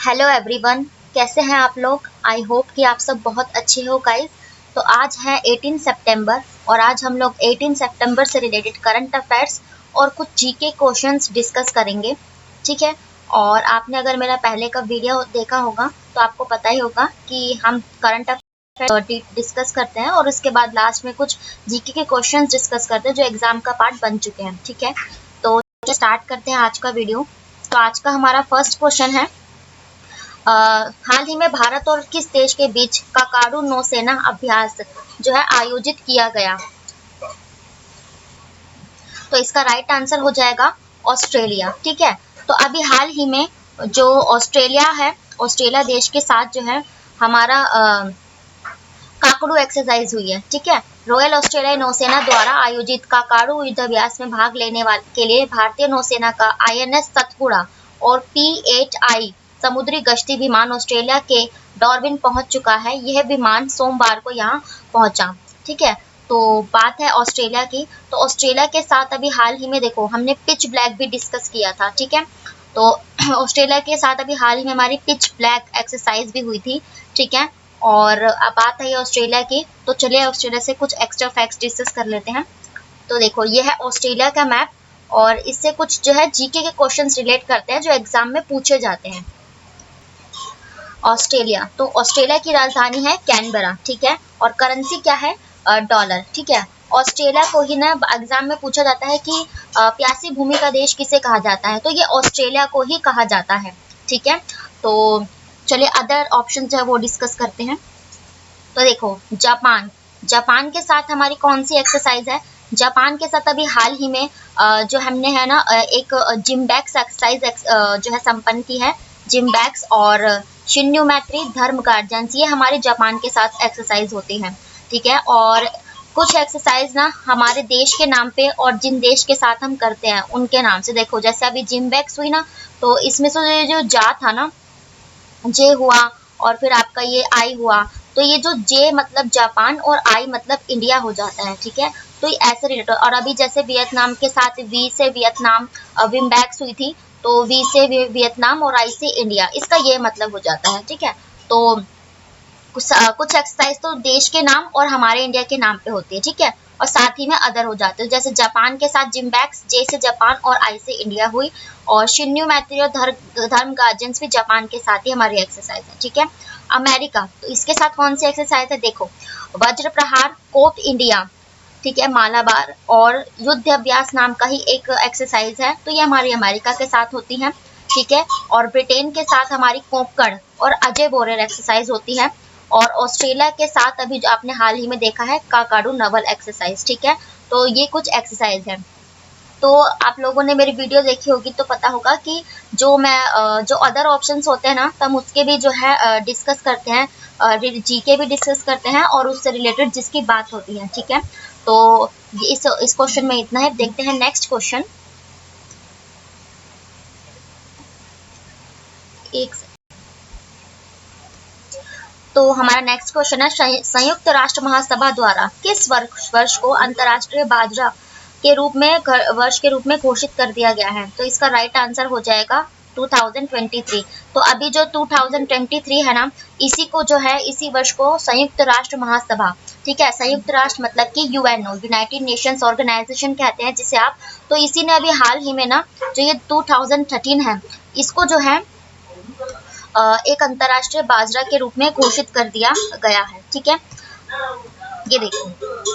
Hello everyone, कैसे हैं आप लोग। आई होप कि आप सब बहुत अच्छे हो गाइस। तो आज है 18 सितंबर और आज हम लोग 18 सितंबर से रिलेटेड करंट अफेयर्स और कुछ जीके क्वेश्चंस डिस्कस करेंगे, ठीक है। और आपने अगर मेरा पहले का वीडियो देखा होगा तो आपको पता ही होगा कि हम करंट अफेयर्स डिस्कस करते हैं और उसके बाद लास्ट में कुछ जीके के क्वेश्चंस डिस्कस करते हैं जो एग्जाम का पार्ट बन चुके हैं, ठीक है। तो स्टार्ट करते हैं आज का वीडियो। तो आज का हमारा फर्स्ट क्वेश्चन है, हाल ही में भारत और किस देश के बीच काकाडू नौसेना अभ्यास जो है आयोजित किया गया। तो इसका राइट आंसर हो जाएगा ऑस्ट्रेलिया, ठीक है। तो अभी हाल ही में जो ऑस्ट्रेलिया है, ऑस्ट्रेलिया देश के साथ जो है हमारा काकड़ू एक्सरसाइज हुई है, ठीक है। रॉयल ऑस्ट्रेलिया नौसेना द्वारा आयोजित काकाडू युद्धाभ्यास में भाग लेने वाले के लिए भारतीय नौसेना का आईएनएस सतपुड़ा और P8I समुद्री गश्ती विमान ऑस्ट्रेलिया के डार्विन पहुंच चुका है। यह विमान सोमवार को यहाँ पहुंचा, ठीक है। तो बात है ऑस्ट्रेलिया की। तो ऑस्ट्रेलिया के साथ अभी हाल ही में देखो हमने पिच ब्लैक भी डिस्कस किया था, ठीक है। तो ऑस्ट्रेलिया के साथ अभी हाल ही में हमारी पिच ब्लैक एक्सरसाइज भी हुई थी, ठीक है। और अब बात है ऑस्ट्रेलिया की, तो चलिए ऑस्ट्रेलिया से कुछ एक्स्ट्रा फैक्ट्स डिस्कस कर लेते हैं। तो देखो ये है ऑस्ट्रेलिया का मैप और इससे कुछ जो है जीके के क्वेश्चंस रिलेट करते हैं जो एग्जाम में पूछे जाते हैं। ऑस्ट्रेलिया, तो ऑस्ट्रेलिया की राजधानी है कैनबरा, ठीक है। और करेंसी क्या है, डॉलर, ठीक है। ऑस्ट्रेलिया को ही ना एग्जाम में पूछा जाता है कि प्यासी भूमि का देश किसे कहा जाता है, तो ये ऑस्ट्रेलिया को ही कहा जाता है, ठीक है। तो चलिए अदर ऑप्शन जो है वो डिस्कस करते हैं। तो देखो जापान, जापान के साथ हमारी कौन सी एक्सरसाइज है। जापान के साथ अभी हाल ही में जो हमने है ना एक जिम्बैक्स एक्सरसाइज जो है संपन्न की है। जिम्बैक्स और शिन्योमेट्री धर्म गार्जियंस, ये हमारे जापान के साथ एक्सरसाइज होती है, ठीक है। और कुछ एक्सरसाइज ना हमारे देश के नाम पे और जिन देश के साथ हम करते हैं उनके नाम से। देखो जैसे अभी जिम्बैक्स हुई ना, तो इसमें से जो जा था ना, जे हुआ और फिर आपका ये आई हुआ, तो ये जो जे मतलब जापान और आई मतलब इंडिया हो जाता है, ठीक है। तो ये ऐसे रिलेटेड। और अभी जैसे वियतनाम के साथ वी से वियतनाम विम्बैक्स हुई थी, तो वी से वियतनाम और आई से इंडिया, इसका ये मतलब हो जाता है, ठीक है। तो कुछ एक्सरसाइज तो देश के नाम और हमारे इंडिया के नाम पे होती है, ठीक है। और साथ ही में अदर हो जाते हैं, जैसे जापान के साथ जिम्बैक्स, जे से जापान और आई से इंडिया हुई। और शिन्यू मैत्री और धर्म गार्जियंस भी जापान के साथ ही हमारी एक्सरसाइज है, ठीक है। अमेरिका, तो इसके साथ कौन सी एक्सरसाइज है, देखो वज्र प्रहार, कोप इंडिया, ठीक है, मालाबार और युद्ध अभ्यास नाम का ही एक एक्सरसाइज है, तो ये हमारी अमेरिका के साथ होती है, ठीक है। और ब्रिटेन के साथ हमारी कोंकण और अजय बोरेर एक्सरसाइज होती है। और ऑस्ट्रेलिया के साथ अभी जो आपने हाल ही में देखा है काकाडू नवल एक्सरसाइज, ठीक है। तो ये कुछ एक्सरसाइज है। तो आप लोगों ने मेरी वीडियो देखी होगी तो पता होगा कि जो मैं जो अदर ऑप्शंस होते हैं ना, तो हम उसके भी जो है डिस्कस करते हैं, जीके भी डिस्कस करते हैं और उससे रिलेटेड जिसकी बात होती है, ठीक है। तो इस क्वेश्चन में इतना है। देखते हैं नेक्स्ट क्वेश्चन। एक तो हमारा नेक्स्ट क्वेश्चन है, संयुक्त राष्ट्र महासभा द्वारा किस वर्ष को अंतर्राष्ट्रीय बाजरा के रूप में वर्ष के रूप में घोषित कर दिया गया है। तो इसका राइट आंसर हो जाएगा 2023। तो अभी जो 2023 है ना, इसी को जो है इसी वर्ष को संयुक्त राष्ट्र महासभा, ठीक है, संयुक्त राष्ट्र मतलब कि यूएनओ, यूनाइटेड नेशंस ऑर्गेनाइजेशन कहते हैं जिसे आप। तो इसी ने अभी हाल ही में ना जो ये 2013 है, इसको जो है एक अंतर्राष्ट्रीय बाजरा के रूप में घोषित कर दिया गया है, ठीक है। ये देखिए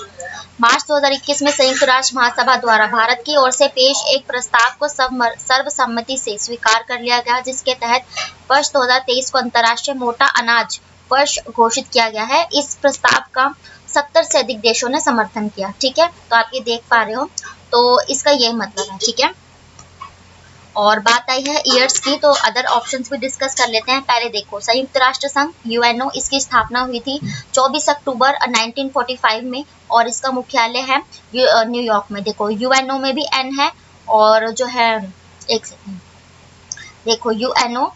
मार्च 2021 में संयुक्त राष्ट्र महासभा द्वारा भारत की ओर से पेश एक प्रस्ताव को सर्वसम्मति से स्वीकार कर लिया गया, जिसके तहत वर्ष 2023 को अंतर्राष्ट्रीय मोटा अनाज वर्ष घोषित किया गया है। इस प्रस्ताव का 70 से अधिक देशों ने समर्थन किया, ठीक है। तो आप ये देख पा रहे हो, तो इसका यही मतलब है, ठीक है। और बात आई है ईयर्स की, तो अदर ऑप्शंस भी डिस्कस कर लेते हैं। पहले देखो संयुक्त राष्ट्र संघ यूएनओ, इसकी स्थापना हुई थी 24 अक्टूबर 1945 में और इसका मुख्यालय है न्यूयॉर्क में। देखो यूएनओ में भी एन है और जो है एक सेकंड, देखो यूएनओ,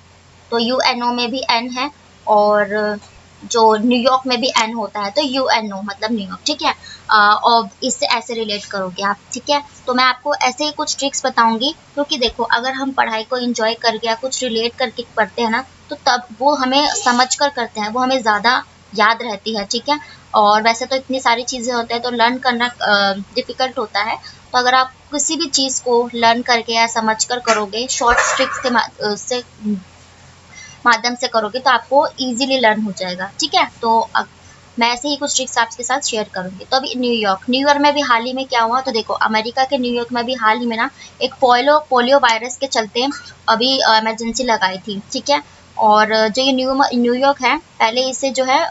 तो यूएनओ में भी एन है और जो न्यूयॉर्क में भी एन होता है, तो यूएनओ मतलब न्यूयॉर्क, ठीक है। और इससे ऐसे रिलेट करोगे आप, ठीक है। तो मैं आपको ऐसे ही कुछ ट्रिक्स बताऊंगी, क्योंकि देखो अगर हम पढ़ाई को एंजॉय करके या कुछ रिलेट करके पढ़ते हैं ना, तो तब वो हमें समझ कर करते हैं, वो हमें ज़्यादा याद रहती है, ठीक है। और वैसे तो इतनी सारी चीज़ें होते हैं तो लर्न करना डिफ़िकल्ट होता है, तो अगर आप किसी भी चीज़ को लर्न करके या समझ कर करोगे, शॉर्ट ट्रिक्स के माध्यम से करोगे तो आपको ईजिली लर्न हो जाएगा, ठीक है। तो मैं ऐसे ही कुछ ट्रिक्स आपके साथ शेयर करूंगी। तो अभी न्यूयॉर्क में भी हाल ही में क्या हुआ, तो देखो अमेरिका के न्यूयॉर्क में भी हाल ही में ना एक पोलियो वायरस के चलते अभी इमरजेंसी लगाई थी, ठीक है। और जो ये न्यूयॉर्क है, पहले इसे जो है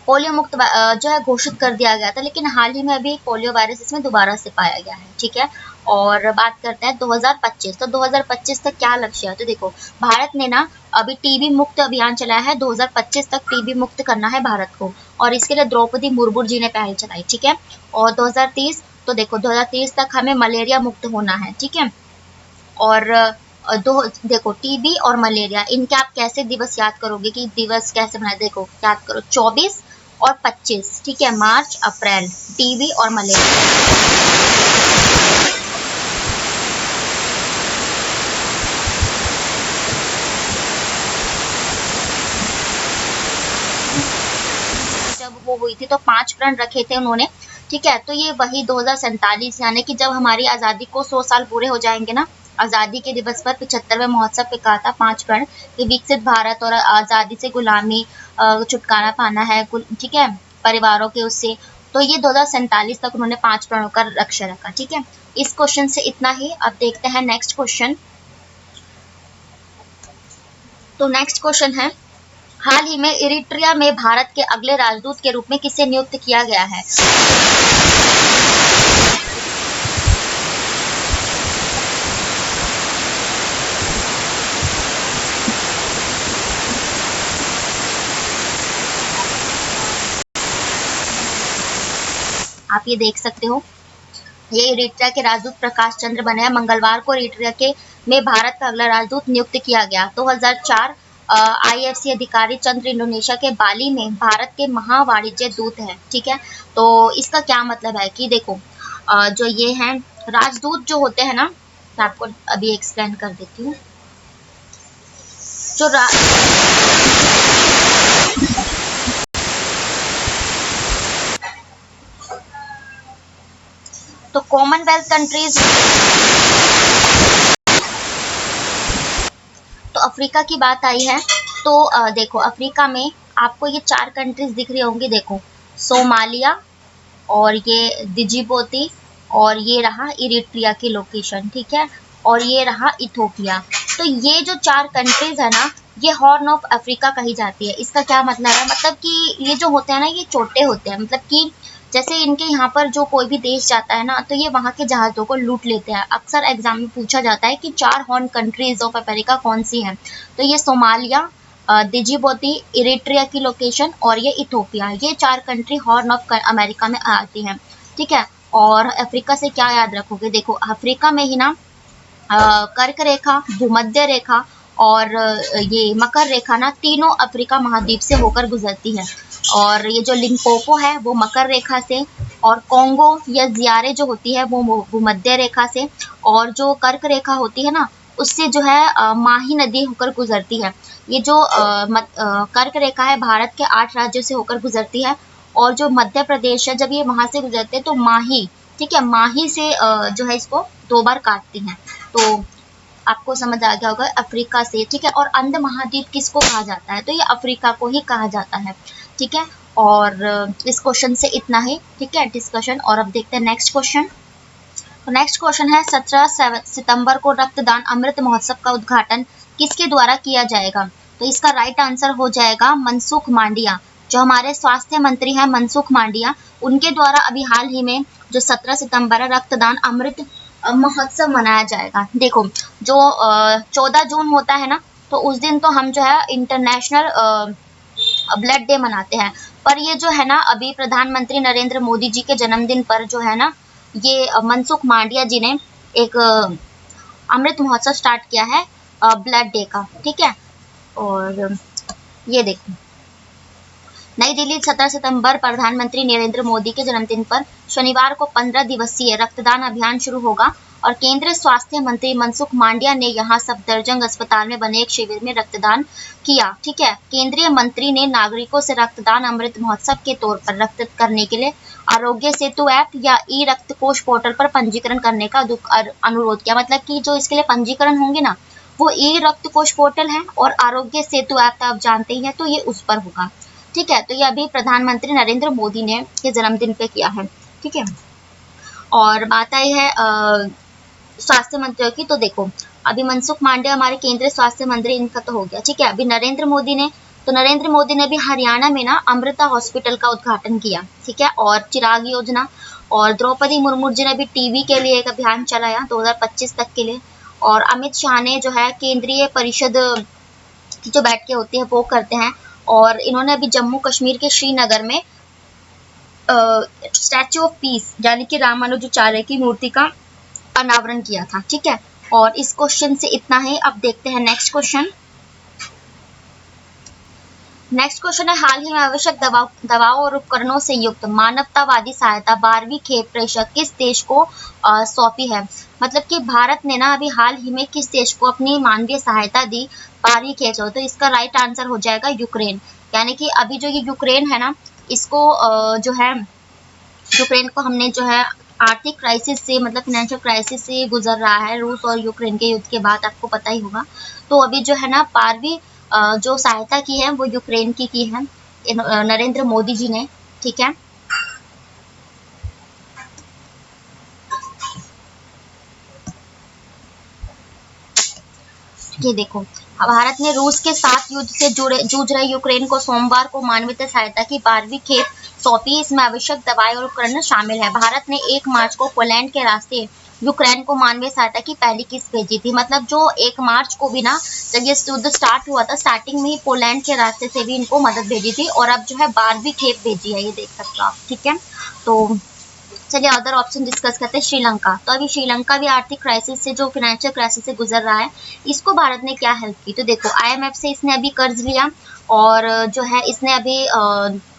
पोलियो मुक्त जो है घोषित कर दिया गया था, लेकिन हाल ही में अभी पोलियो वायरस इसमें दोबारा से पाया गया है, ठीक है। और बात करते हैं 2025, तो 2025 तक क्या लक्ष्य है, तो देखो भारत ने ना अभी टीबी मुक्त अभियान चलाया है, 2025 तक टीबी मुक्त करना है भारत को, और इसके लिए द्रौपदी मुर्मू जी ने पहल चलाई, ठीक है। और 2030, तो देखो 2030 तक हमें मलेरिया मुक्त होना है, ठीक है। और देखो टीबी और मलेरिया, इनके आप कैसे दिवस याद करोगे कि दिवस कैसे बनाए, देखो याद करो 24 और 25, ठीक है, मार्च अप्रैल, टीबी और मलेरिया। जब वो हुई थी तो 5 प्रण रखे थे उन्होंने, ठीक है। तो ये वही 2047 यानी कि जब हमारी आज़ादी को 100 साल पूरे हो जाएंगे ना, आज़ादी के दिवस पर 75वें महोत्सव पे कहा था 5 प्रण कि विकसित भारत और आज़ादी से गुलामी छुटकारा पाना है, ठीक है, परिवारों के उससे। तो ये 2047 तक उन्होंने 5 प्रणों का लक्ष्य रखा, ठीक है। इस क्वेश्चन से इतना ही। अब देखते हैं नेक्स्ट क्वेश्चन। तो नेक्स्ट क्वेश्चन है, हाल ही में इरिट्रिया में भारत के अगले राजदूत के रूप में किसे नियुक्त किया गया है। आप ये देख सकते हो, ये इरिट्रिया के राजदूत प्रकाश चंद्र बने हैं। मंगलवार को इरिट्रिया के में भारत का अगला राजदूत नियुक्त किया गया। 2004 आईएफसी अधिकारी चंद्र इंडोनेशिया के बाली में भारत के महावाणिज्य दूत हैं, ठीक है। तो इसका क्या मतलब है कि देखो जो ये हैं राजदूत जो होते हैं ना, मैं आपको अभी एक्सप्लेन कर देती हूँ। जो तो कॉमनवेल्थ कंट्रीज, तो अफ्रीका की बात आई है, तो देखो अफ्रीका में आपको ये 4 कंट्रीज दिख रही होंगी, देखो सोमालिया और ये डिजिबोती और ये रहा इरिट्रिया की लोकेशन, ठीक है, और ये रहा इथोपिया। तो ये जो 4 कंट्रीज है ना, ये हॉर्न ऑफ अफ्रीका कही जाती है। इसका क्या मतलब है, मतलब कि ये जो होते हैं ना, ये छोटे होते हैं, मतलब कि जैसे इनके यहाँ पर जो कोई भी देश जाता है ना, तो ये वहाँ के जहाज़ों को लूट लेते हैं। अक्सर एग्जाम में पूछा जाता है कि 4 हॉर्न कंट्रीज ऑफ अफ्रीका कौन सी हैं, तो ये सोमालिया, डिजिबोती, इरिट्रिया की लोकेशन और ये इथोपिया, ये 4 कंट्री हॉर्न ऑफ अमेरिका में आती हैं, ठीक है। और अफ्रीका से क्या याद रखोगे, देखो अफ्रीका में ही ना कर्क रेखा, भूमध्य रेखा और ये मकर रेखा ना, तीनों अफ्रीका महाद्वीप से होकर गुजरती है। और ये जो लिम्पोपो है वो मकर रेखा से, और कोंगो या ज़ियारे जो होती है वो भूमध्य रेखा से, और जो कर्क रेखा होती है ना, उससे जो है माही नदी होकर गुजरती है। ये जो कर्क रेखा है भारत के 8 राज्यों से होकर गुजरती है, और जो मध्य प्रदेश है जब ये वहां से गुजरते हैं तो माही, ठीक है, माही से जो है इसको 2 बार काटती हैं। तो आपको समझ आ गया होगा अफ्रीका से, ठीक है। और अंध महाद्वीप किसको कहा जाता है, तो ये अफ्रीका को ही कहा जाता है, ठीक है। और इस क्वेश्चन से इतना ही, ठीक है, डिस्कशन। और अब देखते हैं नेक्स्ट क्वेश्चन। तो नेक्स्ट क्वेश्चन है, 17 सितंबर को रक्तदान अमृत महोत्सव का उद्घाटन किसके द्वारा किया जाएगा, तो इसका राइट आंसर हो जाएगा मनसुख मांडविया, जो हमारे स्वास्थ्य मंत्री हैं मनसुख मांडविया, उनके द्वारा अभी हाल ही में जो 17 सितंबर है रक्तदान अमृत महोत्सव मनाया जाएगा। देखो जो 14 जून होता है ना, तो उस दिन तो हम जो है इंटरनेशनल ब्लड डे मनाते हैं, पर ये जो है ना अभी प्रधानमंत्री नरेंद्र मोदी जी के जन्मदिन पर जो है ना, ये मनसुख मांडविया जी ने एक अमृत महोत्सव स्टार्ट किया है ब्लड डे का, ठीक है। और ये देखो नई दिल्ली 17 सितंबर प्रधानमंत्री नरेंद्र मोदी के जन्मदिन पर शनिवार को 15 दिवसीय रक्तदान अभियान शुरू होगा। और केंद्रीय स्वास्थ्य मंत्री मनसुख मांडविया ने यहाँ सफदरजंग अस्पताल में बने एक शिविर में रक्तदान किया। ठीक है, केंद्रीय मंत्री ने नागरिकों से रक्तदान अमृत महोत्सव के तौर पर रक्त करने के लिए आरोग्य सेतु ऐप या ई रक्त कोष पोर्टल पर पंजीकरण करने का अनुरोध किया। मतलब कि जो इसके लिए पंजीकरण होंगे ना, वो ई रक्त कोष पोर्टल है और आरोग्य सेतु ऐप तो आप जानते ही हैं, तो ये उस पर होगा। ठीक है, तो ये अभी प्रधानमंत्री नरेंद्र मोदी ने के जन्मदिन पे किया है। ठीक है, और बात आई है स्वास्थ्य मंत्रियों की, तो देखो अभी मनसुख मांडविया हमारे केंद्रीय स्वास्थ्य मंत्री, इनका तो हो गया। ठीक है, अभी नरेंद्र मोदी ने भी हरियाणा में ना अमृता हॉस्पिटल का उद्घाटन किया। ठीक है, और चिराग योजना, और द्रौपदी मुर्मू जी ने भी टीबी के लिए एक अभियान चलाया 2025 तक के लिए। और अमित शाह ने जो है केंद्रीय परिषद की जो बैठकें होती है वो करते हैं। और इन्होंने अभी जम्मू कश्मीर के श्रीनगर में स्टैच्यू ऑफ पीस यानी कि रामानुजाचार्य की मूर्ति का अनावरण किया था। ठीक है, और इस क्वेश्चन से इतना ही। अब देखते हैं नेक्स्ट क्वेश्चन। नेक्स्ट क्वेश्चन है, हाल ही में आवश्यक दवाओं और उपकरणों से युक्त मानवतावादी सहायता 12वीं खेप प्रेषक किस देश को सौंपी है। मतलब कि भारत ने ना अभी हाल ही में किस देश को अपनी मानवीय सहायता दी 12वीं खेप। तो इसका राइट आंसर हो जाएगा यूक्रेन। यानी कि अभी जो ये यूक्रेन है ना, इसको जो है यूक्रेन को हमने जो है आर्थिक क्राइसिस से, मतलब फाइनेंशियल क्राइसिस से गुजर रहा है रूस और यूक्रेन के युद्ध के बाद, आपको पता ही होगा। तो अभी जो है ना 12वीं जो सहायता की है वो यूक्रेन की है नरेंद्र मोदी जी ने। ठीक है, ये देखो भारत ने रूस के साथ युद्ध से जूझ रहे यूक्रेन को सोमवार को मानवीय सहायता की 12वीं खेप सौंपी। इसमें आवश्यक दवाएं और उपकरण शामिल है। भारत ने 1 मार्च को पोलैंड के रास्ते यूक्रेन को मानवीय सहायता की पहली किस्त भेजी थी। मतलब जो 1 मार्च को भी ना, जब ये युद्ध स्टार्ट हुआ था, स्टार्टिंग में ही पोलैंड के रास्ते से भी इनको मदद भेजी थी, और अब जो है 12वीं खेप भेजी है, ये देख सकते हो आप। ठीक है, तो चलिए अदर ऑप्शन डिस्कस करते हैं। श्रीलंका, तो अभी श्रीलंका भी आर्थिक क्राइसिस से, जो फाइनेंशियल क्राइसिस से गुजर रहा है, इसको भारत ने क्या हेल्प की। तो देखो IMF से इसने अभी कर्ज लिया, और जो है इसने अभी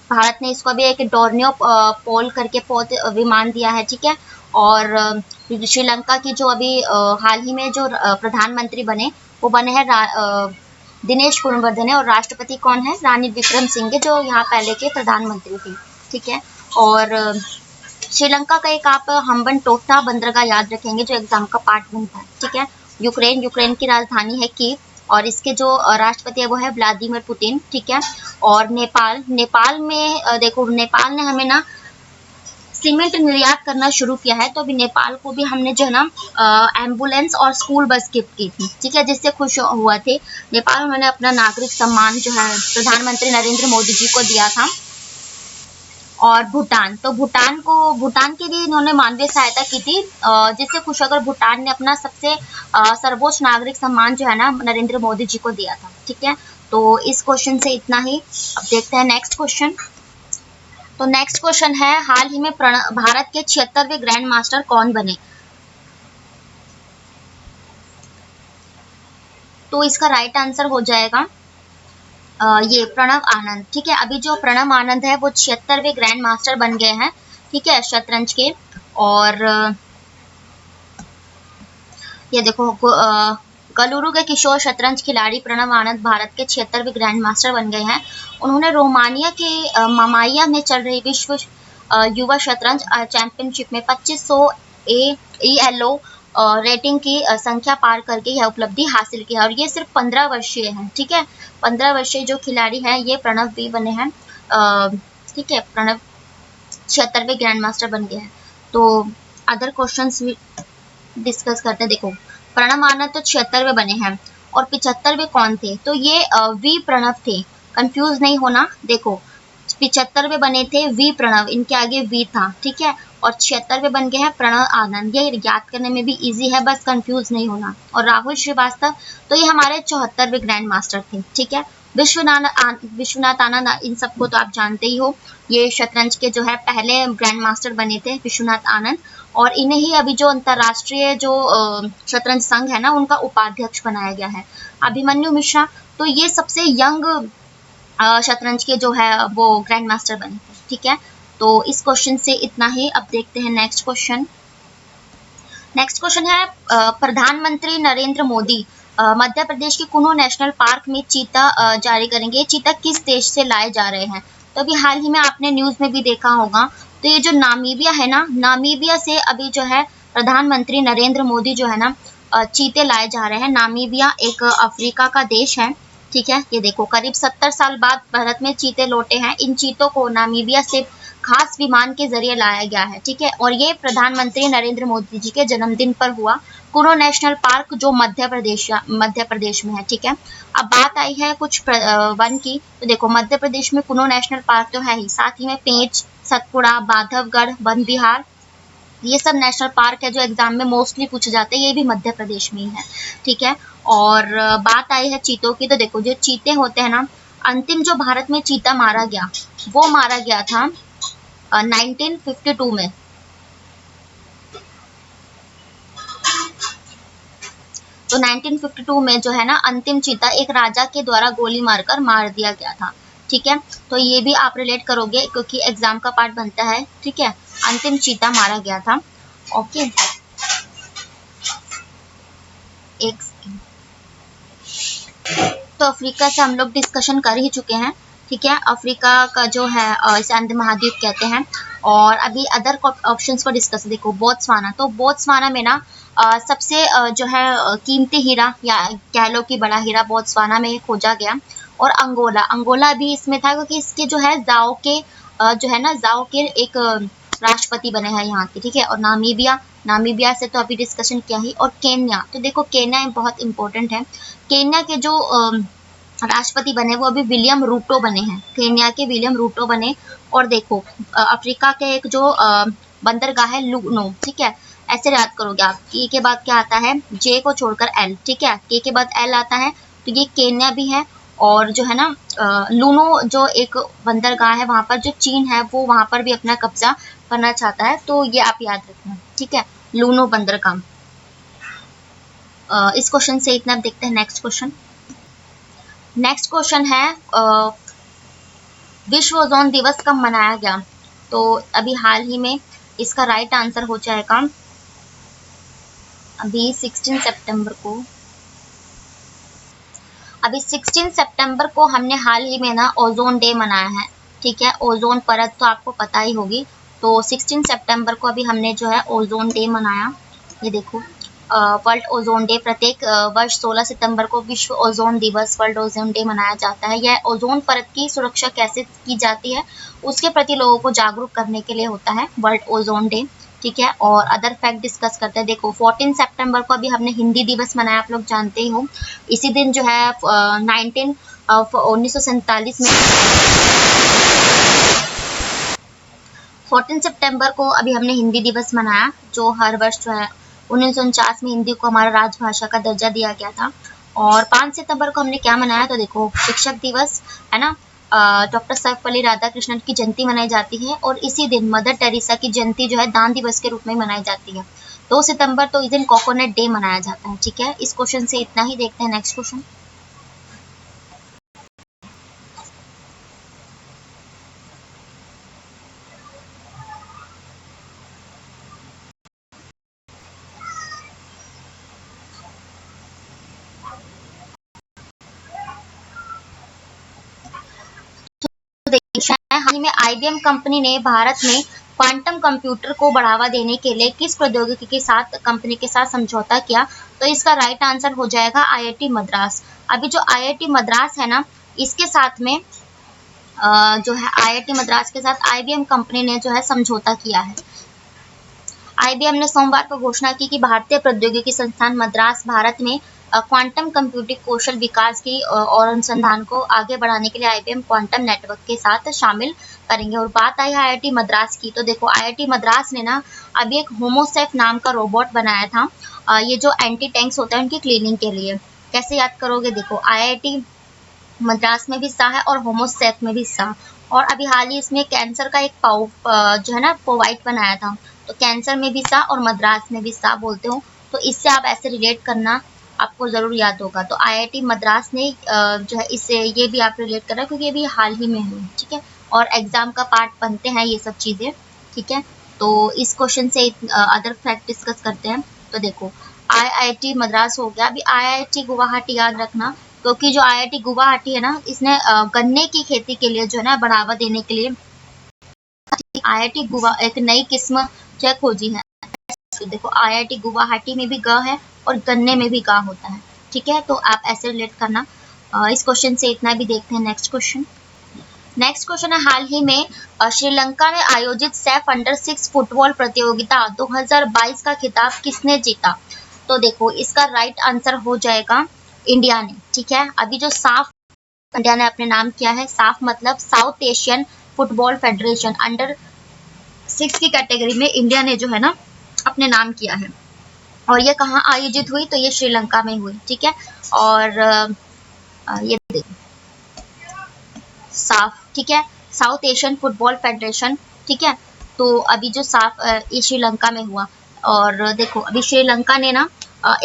भारत ने इसको अभी एक डोर्नियो पोल करके विमान दिया है। ठीक है, और श्रीलंका की जो अभी हाल ही में जो प्रधानमंत्री बने, वो बने हैं दिनेश गुणवर्धने, और राष्ट्रपति कौन है, रानी विक्रम सिंघे, जो यहाँ पहले के प्रधानमंत्री थी। ठीक है, और श्रीलंका का एक आप हम्बनटोटा बंदरगाह याद रखेंगे, जो एग्जाम का पार्ट बनता है। ठीक है, यूक्रेन की राजधानी है कीव, और इसके जो राष्ट्रपति है वो है व्लादिमीर पुतिन। ठीक है, और नेपाल में देखो नेपाल ने हमें ना सीमेंट निर्यात करना शुरू किया है। तो अभी नेपाल को भी हमने जो है ना एम्बुलेंस और स्कूल बस गिफ्ट की थी। ठीक है, जिससे खुश हुआ थे नेपाल। उन्होंने अपना नागरिक सम्मान जो है प्रधानमंत्री नरेंद्र मोदी जी को दिया था। और भूटान, तो भूटान की भी इन्होंने मानवीय सहायता की थी, जिससे खुश होकर भूटान ने अपना सबसे सर्वोच्च नागरिक सम्मान जो है ना नरेंद्र मोदी जी को दिया था। ठीक है, तो इस क्वेश्चन से इतना ही। अब देखते हैं नेक्स्ट क्वेश्चन। तो नेक्स्ट क्वेश्चन है, हाल ही में भारत के 76वें ग्रैंड मास्टर कौन बने। तो इसका राइट आंसर हो जाएगा ये प्रणव आनंद। ठीक है, अभी जो प्रणव आनंद है वो 76वें ग्रैंड मास्टर बन गए हैं। ठीक है, शतरंज के। और ये देखो गलुरु के किशोर शतरंज खिलाड़ी प्रणव आनंद भारत के 76वें ग्रैंड मास्टर बन गए हैं। उन्होंने रोमानिया के ममाइया में चल रही विश्व युवा शतरंज चैंपियनशिप में 2500 ELO रेटिंग की संख्या पार करके यह उपलब्धि हासिल की है, और ये सिर्फ 15 वर्षीय है। ठीक है, 15 वर्षीय जो खिलाड़ी हैं ये प्रणव भी बने हैं। ठीक है, प्रणव 76वें ग्रैंड मास्टर बन गए हैं। तो अदर क्वेश्चंस डिस्कस करते हैं। देखो प्रणव आनंद तो 76वें बने हैं, और 75वें कौन थे, तो ये वी प्रणव थे, कंफ्यूज नहीं होना। देखो 75वें बने थे वी प्रणव, इनके आगे वी था। ठीक है, और 76वें बन गए हैं प्रणव आनंद। ये याद करने में भी इजी है, बस कंफ्यूज नहीं होना। और राहुल श्रीवास्तव, तो ये हमारे 74वें ग्रैंड मास्टर थे। ठीक है, विश्वनाथ आनंद, इन सबको तो आप जानते ही हो, ये शतरंज के जो है पहले ग्रैंड मास्टर बने थे विश्वनाथ आनंद, और इन्हें ही अभी जो अंतरराष्ट्रीय जो शतरंज संघ है ना, उनका उपाध्यक्ष बनाया गया है। अभिमन्यु मिश्रा, तो ये सबसे यंग शतरंज के जो है वो ग्रैंड मास्टर बने थे। ठीक है, तो इस क्वेश्चन से इतना ही। अब देखते हैं नेक्स्ट क्वेश्चन। नेक्स्ट क्वेश्चन है प्रधानमंत्री नरेंद्र मोदी मध्य प्रदेश के कुनो नेशनल पार्क में चीता जारी करेंगे। चीता किस देश से लाए जा रहे हैं? तो अभी हाल ही में आपने न्यूज में भी देखा होगा, तो ये जो नामीबिया है ना, नामीबिया से अभी जो है प्रधानमंत्री नरेंद्र मोदी जो है ना चीते लाए जा रहे हैं। नामीबिया एक अफ्रीका का देश है, ठीक है। ये देखो करीब 70 साल बाद भारत में चीते लौटे हैं। इन चीतों को नामीबिया से खास विमान के जरिए लाया गया है, ठीक है। और ये प्रधानमंत्री नरेंद्र मोदी जी के जन्मदिन पर हुआ। कुनो नेशनल पार्क जो मध्य प्रदेश में है, ठीक है। अब बात आई है कुछ वन की, तो देखो मध्य प्रदेश में कुनो नेशनल पार्क तो है ही, साथ ही में पेंच, सतपुड़ा, बांधवगढ़, वन विहार, ये सब नेशनल पार्क है जो एग्जाम में मोस्टली पूछे जाते हैं। ये भी मध्य प्रदेश में ही है, ठीक है। और बात आई है चीतों की, तो देखो जो चीते होते हैं ना, अंतिम जो भारत में चीता मारा गया वो मारा गया था 1952 में। तो 1952 में जो है ना अंतिम चीता एक राजा के द्वारा गोली मारकर मार दिया गया था, ठीक है। तो ये भी आप रिलेट करोगे क्योंकि एग्जाम का पार्ट बनता है, ठीक है। अंतिम चीता मारा गया था, ओके। एक तो अफ्रीका से हम लोग डिस्कशन कर ही चुके हैं, ठीक है। अफ्रीका का जो है इसे अंध महाद्वीप कहते हैं। और अभी अदर ऑप्शंस को डिस्कस, देखो बोत्सवाना, तो बोत्सवाना में ना सबसे जो है कीमती हीरा या कह लो कि बड़ा हीरा बोत्सवाना में खोजा गया। और अंगोला, अंगोला भी इसमें था क्योंकि इसके जो है जाओ के जो है ना जाओ के एक राष्ट्रपति बने हैं यहाँ के, ठीक है। और नामीबिया, नामीबिया से तो अभी डिस्कशन किया ही। और केन्या, तो देखो केन्या बहुत इंपॉर्टेंट है। केन्या के जो राष्ट्रपति बने वो अभी विलियम रूटो बने हैं, केन्या के विलियम रूटो बने। और देखो अफ्रीका के एक जो बंदरगाह है लुनो, ठीक है। ऐसे याद करोगे आप, के बाद क्या आता है, जे को छोड़कर एल, ठीक है। के बाद एल आता है, तो ये केन्या भी है। और जो है ना लूनो जो एक बंदरगाह है वहां पर जो चीन है वो वहां पर भी अपना कब्जा करना चाहता है, तो ये आप याद रखना, ठीक है। लूनो बंदरगाह। इस क्वेश्चन से इतना, देखते हैं नेक्स्ट क्वेश्चन। नेक्स्ट क्वेश्चन है विश्व ओजोन दिवस कब मनाया गया? तो अभी हाल ही में इसका राइट आंसर हो जाएगा अभी 16 सितंबर को। अभी 16 सितंबर को हमने हाल ही में ना ओजोन डे मनाया है, ठीक है। ओजोन परत तो आपको पता ही होगी, तो 16 सितंबर को अभी हमने जो है ओजोन डे मनाया। ये देखो वर्ल्ड ओजोन डे, प्रत्येक वर्ष 16 सितंबर को विश्व ओजोन दिवस, वर्ल्ड ओजोन डे मनाया जाता है। यह ओजोन परत की सुरक्षा कैसे की जाती है उसके प्रति लोगों को जागरूक करने के लिए होता है वर्ल्ड ओजोन डे, ठीक है। और अदर फैक्ट डिस्कस करते हैं। देखो 14 सितंबर को अभी हमने हिंदी दिवस मनाया, आप लोग जानते ही हो। इसी दिन जो है 1947 में 14 सितंबर को अभी हमने हिंदी दिवस मनाया, जो हर वर्ष जो है 1949 में हिंदी को हमारा राजभाषा का दर्जा दिया गया था। और 5 सितंबर को हमने क्या मनाया, तो देखो शिक्षक दिवस है ना, डॉक्टर सर्वपल्ली राधाकृष्णन की जयंती मनाई जाती है। और इसी दिन मदर टेरेसा की जयंती जो है दान दिवस के रूप में मनाई जाती है। 2 सितंबर तो इस दिन कोकोनट डे मनाया जाता है, ठीक है। इस क्वेश्चन से इतना ही, देखते हैं नेक्स्ट क्वेश्चन। हाल ही में IBM कंपनी ने भारत में क्वांटम कंप्यूटर को बढ़ावा देने के लिए किस प्रौद्योगिकी के साथ कंपनी के साथ समझौता किया? तो इसका राइट आंसर हो जाएगा IIT मद्रास। अभी जो IIT मद्रास है ना, इसके साथ में जो है IIT मद्रास के साथ IBM कंपनी ने जो है समझौता किया है। IBM ने सोमवार को घोषणा की कि भारतीय प्रौद्योगिकी संस्थान मद्रास भारत में क्वांटम कंप्यूटिंग कौशल विकास की और अनुसंधान को आगे बढ़ाने के लिए IBM क्वांटम नेटवर्क के साथ शामिल करेंगे। और बात आई IIT मद्रास की, तो देखो IIT मद्रास ने ना अभी एक होमोसेफ नाम का रोबोट बनाया था। ये जो एंटी टैंक्स होता है उनकी क्लीनिंग के लिए। कैसे याद करोगे, देखो IIT मद्रास में भी हिस्सा है और होमोसेफ में भी हिस्सा। और अभी हाल ही इसमें कैंसर का एक जो है ना प्रोवाइड बनाया था, तो कैंसर में भी हिस्सा और मद्रास में भी हिस्सा बोलते हो, तो इससे आप ऐसे रिलेट करना, आपको जरूर याद होगा। तो IIT मद्रास ने जो है इससे ये भी आप रिलेट करना क्योंकि ये भी हाल ही में हुई, ठीक है। और एग्जाम का पार्ट बनते हैं ये सब चीजें, ठीक है। तो इस क्वेश्चन से अदर फैक्ट डिस्कस करते हैं। तो देखो IIT मद्रास हो गया। अभी IIT गुवाहाटी याद रखना, क्योंकि जो IIT गुवाहाटी है ना, इसने गन्ने की खेती के लिए जो है ना बढ़ावा देने के लिए IIT गुवा एक नई किस्म जो है खोजी है। तो देखो IIT गुवाहाटी में भी ग है और गन्ने में भी गा होता है, ठीक है। तो आप ऐसे रिलेट करना। इस क्वेश्चन से इतना भी देखते हैं नेक्स्ट क्वेश्चन। नेक्स्ट क्वेश्चन है, हाल ही में श्रीलंका में आयोजित सैफ अंडर-6 फुटबॉल प्रतियोगिता 2022 का खिताब किसने जीता? तो देखो इसका राइट आंसर हो जाएगा इंडिया ने, ठीक है। अभी जो साफ इंडिया ने अपने नाम किया है, साफ मतलब साउथ एशियन फुटबॉल फेडरेशन, अंडर-6 की कैटेगरी में इंडिया ने जो है ना अपने नाम किया है। और ये कहाँ आयोजित हुई? तो ये श्रीलंका में हुई, ठीक है। और ये साफ, ठीक है, साउथ एशियन फुटबॉल फेडरेशन, ठीक है। तो अभी जो साफ ये श्रीलंका में हुआ। और देखो अभी श्रीलंका ने ना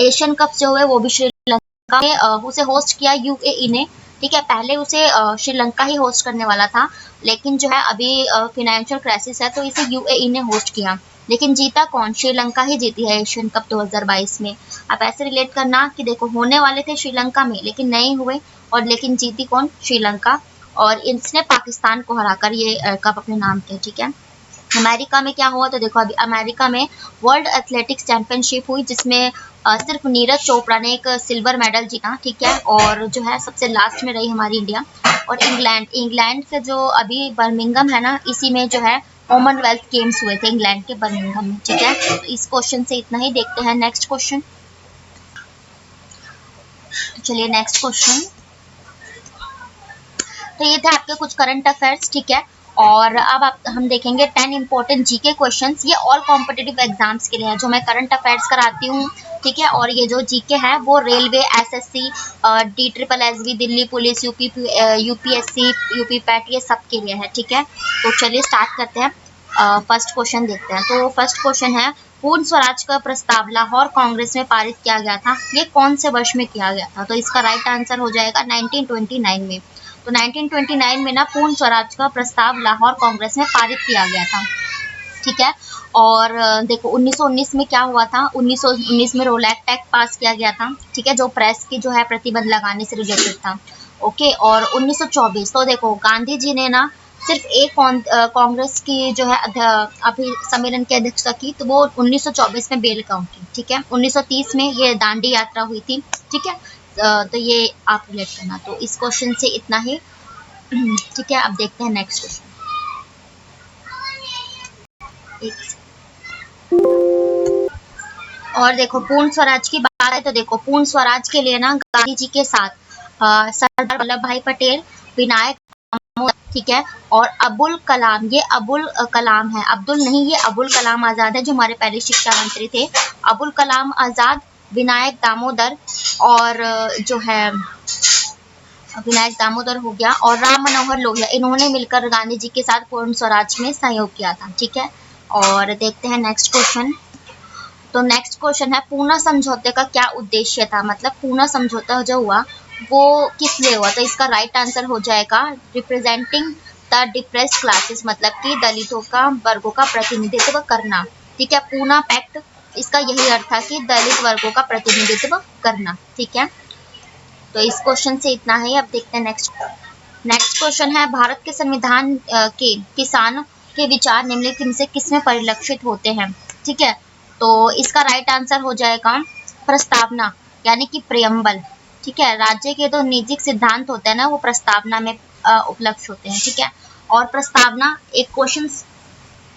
एशियन कप जो हुए वो भी श्रीलंका ने उसे होस्ट किया UAE ने, ठीक है। पहले उसे श्रीलंका ही होस्ट करने वाला था, लेकिन जो है अभी फाइनेंशियल क्राइसिस है तो इसे UAE ने होस्ट किया। लेकिन जीता कौन? श्रीलंका ही जीती है एशियन कप 2022 में। आप ऐसे रिलेट करना कि देखो होने वाले थे श्रीलंका में लेकिन नहीं हुए, और लेकिन जीती कौन? श्रीलंका। और इसने पाकिस्तान को हराकर ये कप अपने नाम किया, ठीक है। अमेरिका में क्या हुआ? तो देखो अभी अमेरिका में वर्ल्ड एथलेटिक्स चैंपियनशिप हुई, जिसमें सिर्फ नीरज चोपड़ा ने एक सिल्वर मेडल जीता, ठीक है। और जो है सबसे लास्ट में रही हमारी इंडिया। और इंग्लैंड से जो अभी बर्मिंघम है ना, इसी में जो है कॉमनवेल्थ गेम्स हुए थे इंग्लैंड के बर्मिंघम में, ठीक है। तो इस क्वेश्चन से इतना ही, देखते हैं नेक्स्ट क्वेश्चन। चलिए नेक्स्ट क्वेश्चन। तो ये थे आपके कुछ करंट अफेयर्स, ठीक है। और अब हम देखेंगे 10 इंपॉर्टेंट जीके क्वेश्चंस। ये ऑल कॉम्पिटिटिव एग्जाम्स के लिए है, जो मैं करंट अफेयर्स कराती हूँ, ठीक है। और ये जो जीके है वो railway, SSC, DSSS, Delhi police, UPSC, UP PAT, ये सब के लिए है, ठीक है। तो चलिए स्टार्ट करते हैं। फर्स्ट क्वेश्चन देखते हैं। तो फर्स्ट क्वेश्चन है, पूर्ण स्वराज का प्रस्ताव लाहौर कांग्रेस में पारित किया गया था, ये कौन से वर्ष में किया गया था? तो इसका राइट आंसर हो जाएगा 1929 में। तो 1929 में ना पूर्ण स्वराज का प्रस्ताव लाहौर कांग्रेस में पारित किया गया था, ठीक है। और देखो 1919 में क्या हुआ था? 1919 में रोलैक एक्ट पास किया गया था, ठीक है, जो प्रेस की जो है प्रतिबंध लगाने से रिलेटेड था, ओके। और 1924 तो देखो गांधी जी ने ना सिर्फ एक कांग्रेस की जो है अभी सम्मेलन की अध्यक्षता की, तो वो 1924 में बेलगांव की, ठीक है। 1930 में ये दांडी यात्रा हुई थी, ठीक है। तो ये आप रिलेट करना। तो इस क्वेश्चन से इतना ही, ठीक है। अब देखते हैं नेक्स्ट क्वेश्चन। और देखो पूर्ण स्वराज की बात है, तो देखो पूर्ण स्वराज के लिए ना गांधी जी के साथ सरदार वल्लभ भाई पटेल, विनायक, ठीक है, और अबुल कलाम, ये अबुल कलाम है, अब्दुल नहीं, ये अबुल कलाम आजाद है जो हमारे पहले शिक्षा मंत्री थे। अबुल कलाम आजाद, विनायक दामोदर, और जो है विनायक दामोदर हो गया, और राम मनोहर लोहिया, इन्होंने मिलकर गांधी जी के साथ पूर्ण स्वराज में सहयोग किया था, ठीक है। और देखते हैं नेक्स्ट क्वेश्चन। तो नेक्स्ट क्वेश्चन है, पूना समझौते का क्या उद्देश्य था? मतलब पूना समझौता जो हुआ वो किस लिए हुआ? तो इसका राइट आंसर हो जाएगा रिप्रेजेंटिंग द डिप्रेस्ड क्लासेस, मतलब कि दलितों का वर्गों का प्रतिनिधित्व करना, ठीक है। पूना पैक्ट, इसका यही अर्थ था कि दलित वर्गों का प्रतिनिधित्व करना, ठीक है। तो इस क्वेश्चन से इतना ही। अब देखते हैं नेक्स्ट क्वेश्चन है, भारत के संविधान के किसानों के विचार निम्नलिखित में से किसमें परिलक्षित होते हैं? ठीक है, तो इसका राइट आंसर हो जाएगा प्रस्तावना, यानी कि प्रियम्बल। ठीक है, राज्य के जो निजी सिद्धांत होते हैं ना, वो प्रस्तावना में उपलब्ध होते हैं। ठीक है, और प्रस्तावना एक क्वेश्चन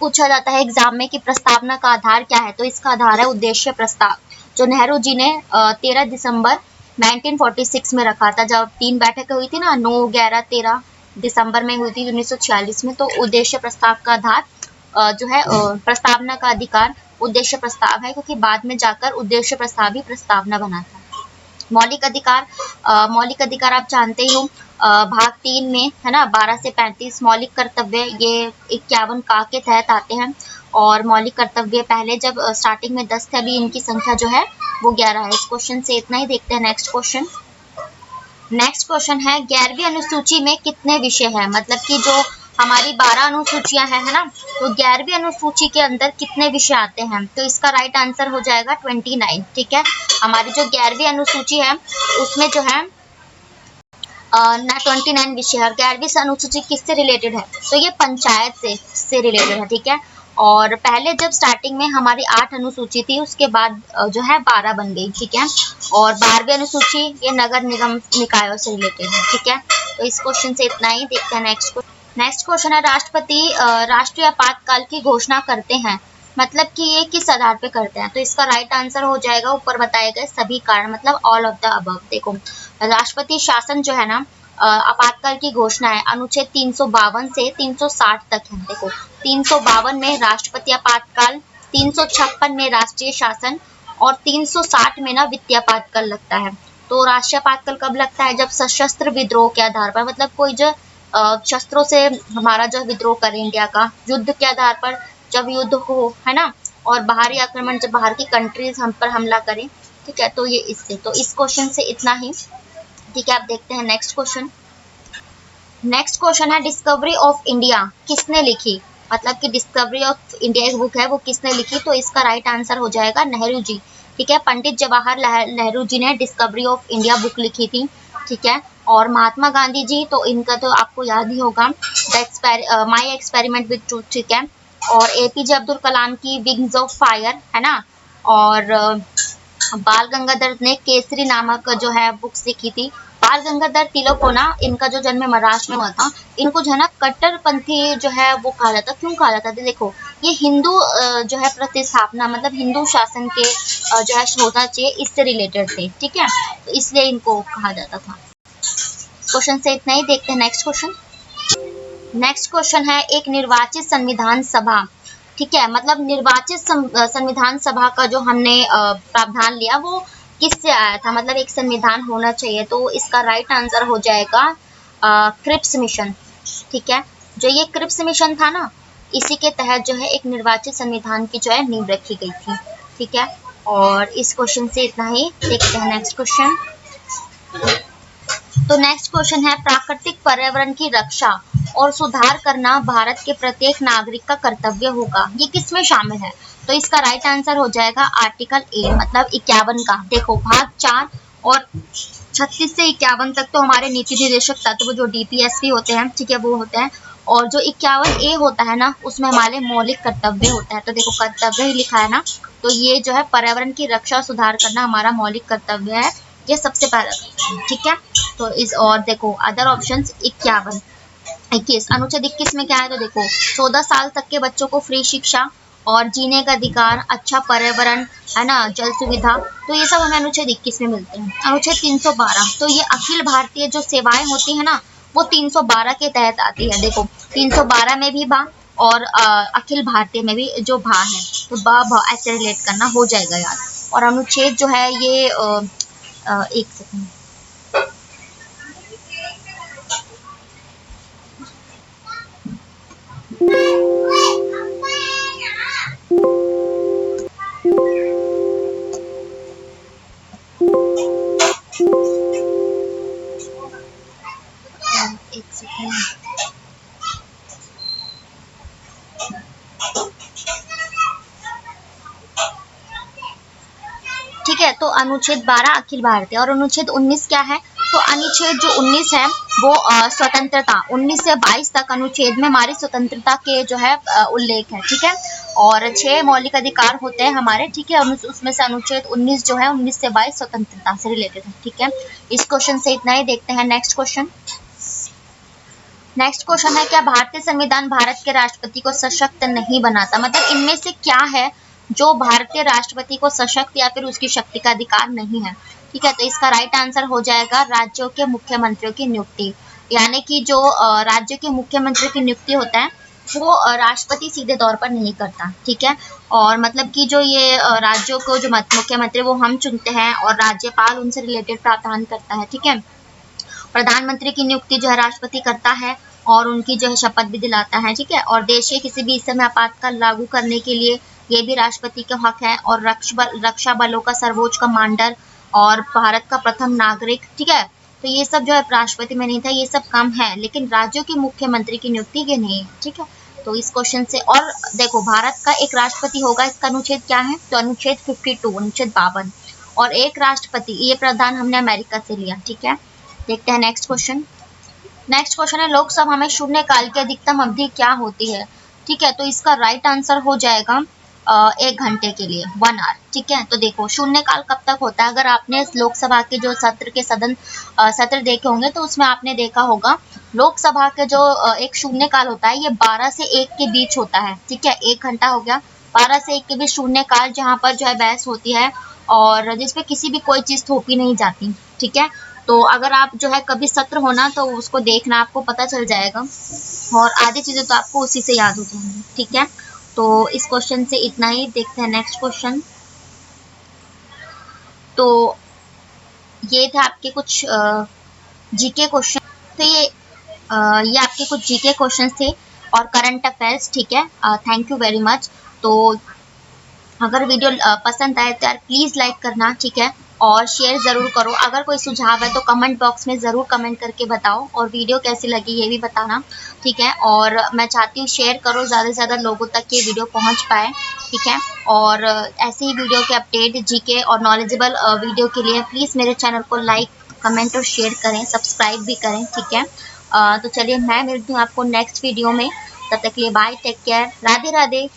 पूछा जाता है एग्जाम में कि प्रस्तावना का आधार क्या है, तो इसका आधार है उद्देश्य प्रस्ताव, जो नेहरू जी ने 13 दिसंबर 1946 में रखा था, जब 3 बैठकें हुई थी ना, 9, 11, 13 दिसंबर में हुई थी 1946 में। तो उद्देश्य प्रस्ताव का आधार जो है प्रस्तावना का अधिकार उद्देश्य प्रस्ताव है, क्योंकि बाद में जाकर उद्देश्य प्रस्ताव ही प्रस्तावना बना था। मौलिक अधिकार आप जानते ही हो, भाग 3 में है ना 12 से 35 मौलिक कर्तव्य, ये 51 का के तहत आते हैं। और मौलिक कर्तव्य पहले जब स्टार्टिंग में 10 थे, अभी इनकी संख्या जो है वो 11 है। इस क्वेश्चन से इतना ही। देखते हैं नेक्स्ट क्वेश्चन है 11वीं अनुसूची में कितने विषय हैं? मतलब कि जो हमारी 12 अनुसूचियां हैं, है ना, तो 11वीं अनुसूची के अंदर कितने विषय आते हैं? तो इसका राइट आंसर हो जाएगा 29। ठीक है, हमारी जो 11वीं अनुसूची है उसमें जो है ना 29 विषय है। 11वीं अनुसूची किससे रिलेटेड है? तो ये पंचायत से रिलेटेड है। ठीक है, और पहले जब स्टार्टिंग में हमारी 8 अनुसूची थी, उसके बाद जो है 12 बन गई। ठीक है, और 12वीं अनुसूची ये नगर निगम निकायों से रिलेटेड है। ठीक है, तो इस क्वेश्चन से इतना ही। देखते हैं नेक्स्ट क्वेश्चन है, राष्ट्रपति राष्ट्रीय आपातकाल की घोषणा करते हैं, मतलब कि ये किस आधार पे करते हैं? तो इसका राइट आंसर हो जाएगा ऊपर बताए गए सभी कारण, मतलब ऑल ऑफ द अबव। देखो, राष्ट्रपति शासन जो है ना, आपातकाल की घोषणा है अनुच्छेद 352 से 360 तक है। देखो, 352 में राष्ट्रपति आपातकाल, 356 में राष्ट्रीय शासन और 360 में ना वित्तीय आपातकाल लगता है। तो राष्ट्रीय आपातकाल कब लगता है? जब सशस्त्र विद्रोह के आधार पर, मतलब कोई जो शस्त्रों से हमारा जो विद्रोह करे इंडिया का, युद्ध के आधार पर जब युद्ध हो, है ना, और बाहरी आक्रमण, जब बाहर की कंट्रीज हम पर हमला करें। ठीक है, तो ये इससे, तो इस क्वेश्चन से इतना ही। ठीक है, आप देखते हैं नेक्स्ट क्वेश्चन है, डिस्कवरी ऑफ इंडिया किसने लिखी? मतलब कि डिस्कवरी ऑफ इंडिया एक बुक है, वो किसने लिखी? तो इसका राइट आंसर हो जाएगा नेहरू जी। ठीक है, पंडित जवाहरलाल नेहरू जी ने डिस्कवरी ऑफ इंडिया बुक लिखी थी। ठीक है, और महात्मा गांधी जी, तो इनका तो आपको याद ही होगा, माई एक्सपेरिमेंट विद ट्रूथ। ठीक है, और एपीजे अब्दुल कलाम की विंग्स ऑफ फायर, है ना, और बाल गंगाधर ने केसरी नामक जो है बुक्स लिखी थी। बाल गंगाधर तिलक को ना, इनका जो जन्म महाराष्ट्र में हुआ था, इनको जो है ना कट्टरपंथी जो है वो कहा जाता। क्यों कहा जाता? देखो, ये हिंदू जो है प्रतिस्थापना, मतलब हिंदू शासन के जो है होना चाहिए, इससे रिलेटेड थे। ठीक है, तो इसलिए इनको कहा जाता था। क्वेश्चन से इतना ही। देखते हैं नेक्स्ट क्वेश्चन है, एक निर्वाचित संविधान सभा। ठीक है, मतलब निर्वाचित संविधान सभा का जो हमने प्रावधान लिया वो किससे आया था? मतलब एक संविधान होना चाहिए, तो इसका राइट आंसर हो जाएगा क्रिप्स मिशन। ठीक है, जो ये क्रिप्स मिशन था ना, इसी के तहत जो है एक निर्वाचित संविधान की जो है नींव रखी गई थी। ठीक है, और इस क्वेश्चन से इतना ही। देखते हैं नेक्स्ट क्वेश्चन। तो नेक्स्ट क्वेश्चन है, प्राकृतिक पर्यावरण की रक्षा और सुधार करना भारत के प्रत्येक नागरिक का कर्तव्य होगा, ये किसमें शामिल है? तो इसका राइट आंसर हो जाएगा आर्टिकल ए, मतलब 51 का। देखो, भाग 4 और 36 से 51 तक तो हमारे नीति निर्देशक तत्व जो डीपीएसपी होते हैं, ठीक है, वो होते हैं। और जो 51 ए होता है ना, उसमें हमारे मौलिक कर्तव्य होता है। तो देखो, कर्तव्य ही लिखा है ना, तो ये जो है पर्यावरण की रक्षा और सुधार करना हमारा मौलिक कर्तव्य है, ये सबसे पहला। ठीक है, तो इस, और देखो अदर ऑप्शंस 21 अनुच्छेद 21 में क्या है? तो देखो, 14 साल तक के बच्चों को फ्री शिक्षा और जीने का अधिकार, अच्छा पर्यावरण, है ना, जल सुविधा, तो ये सब हमें अनुच्छेद 21 में मिलते हैं। अनुच्छेद 312, तो ये अखिल भारतीय जो सेवाएं होती है ना, वो 312 के तहत आती है। देखो, 312 में भी बा और अखिल भारतीय में भी जो भा है, तो बा ऐसे रिलेट करना हो जाएगा याद। और अनुच्छेद जो है ये एक सेकंड, ठीक है, तो अनुच्छेद 12 अखिल भारतीय, और अनुच्छेद 19 क्या है? तो अनुच्छेद जो 19 है वो स्वतंत्रता, 19 से 22 तक अनुच्छेद में हमारी स्वतंत्रता के जो है उल्लेख है। ठीक है, और 6 मौलिक अधिकार होते हैं हमारे। ठीक है, उसमें से अनुच्छेद 19 जो है 19 से 22 स्वतंत्रता से रिलेटेड है। ठीक है, इस क्वेश्चन से इतना ही। देखते हैं नेक्स्ट क्वेश्चन है, क्या भारतीय संविधान भारत के राष्ट्रपति को सशक्त नहीं बनाता? मतलब इनमें से क्या है जो भारतीय राष्ट्रपति को सशक्त या फिर उसकी शक्ति का अधिकार नहीं है? ठीक है, तो इसका राइट आंसर हो जाएगा राज्यों के मुख्यमंत्रियों की नियुक्ति, यानी कि जो राज्य के मुख्यमंत्री की नियुक्ति होता है वो राष्ट्रपति सीधे तौर पर नहीं करता। ठीक है, और मतलब कि जो ये राज्यों को जो मुख्यमंत्री वो हम चुनते हैं और राज्यपाल उनसे रिलेटेड प्रावधान करता है। ठीक है, प्रधानमंत्री की नियुक्ति जो है राष्ट्रपति करता है और उनकी जो है शपथ भी दिलाता है। ठीक है, और देश के किसी भी हिस्से में आपातकाल लागू करने के लिए ये भी राष्ट्रपति का हक है। और रक्षा बलों का सर्वोच्च कमांडर और भारत का प्रथम नागरिक। ठीक है, तो ये सब जो है राष्ट्रपति में नहीं था, ये सब काम है, लेकिन राज्यों के मुख्यमंत्री की नियुक्ति के नहीं है। ठीक है, तो इस क्वेश्चन से, और देखो भारत का एक राष्ट्रपति होगा, इसका अनुच्छेद क्या है, तो अनुच्छेद 52, अनुच्छेद 52, और एक राष्ट्रपति, ये प्रधान हमने अमेरिका से लिया, ठीक है। देखते हैं नेक्स्ट क्वेश्चन। नेक्स्ट क्वेश्चन है लोकसभा में शून्यकाल की अधिकतम अवधि क्या होती है, ठीक है। तो इसका राइट आंसर हो जाएगा 1 घंटे के लिए, 1 आवर, ठीक है। तो देखो शून्यकाल कब तक होता है, अगर आपने लोकसभा के जो सत्र के सत्र देखे होंगे तो उसमें आपने देखा होगा लोकसभा के जो एक शून्यकाल होता है ये 12 से 1 के बीच होता है, ठीक है। 1 घंटा हो गया, 12 से 1 के बीच शून्यकाल, जहाँ पर जो है बहस होती है और जिसपे किसी भी कोई चीज थोपी नहीं जाती, ठीक है। तो अगर आप जो है कभी सत्र होना तो उसको देखना, आपको पता चल जाएगा और आधी चीजें तो आपको उसी से याद हो जाएंगी, ठीक है। तो इस क्वेश्चन से इतना ही। देखते हैं नेक्स्ट क्वेश्चन। तो ये थे आपके कुछ जीके क्वेश्चन, तो ये आपके कुछ जीके क्वेश्चन थे और करंट अफेयर्स, ठीक है। Thank you very much. तो अगर वीडियो पसंद आए तो यार प्लीज़ लाइक करना, ठीक है, और शेयर ज़रूर करो। अगर कोई सुझाव है तो कमेंट बॉक्स में ज़रूर कमेंट करके बताओ, और वीडियो कैसी लगी ये भी बताना, ठीक है। और मैं चाहती हूँ शेयर करो, ज़्यादा से ज़्यादा लोगों तक ये वीडियो पहुँच पाए, ठीक है। और ऐसे ही वीडियो के अपडेट, जीके और नॉलेजेबल वीडियो के लिए प्लीज़ मेरे चैनल को लाइक, कमेंट और शेयर करें, सब्सक्राइब भी करें, ठीक है। तो चलिए मैं मिलती हूँ आपको नेक्स्ट वीडियो में, तब तक के लिए bye, take care, Radhe Radhe.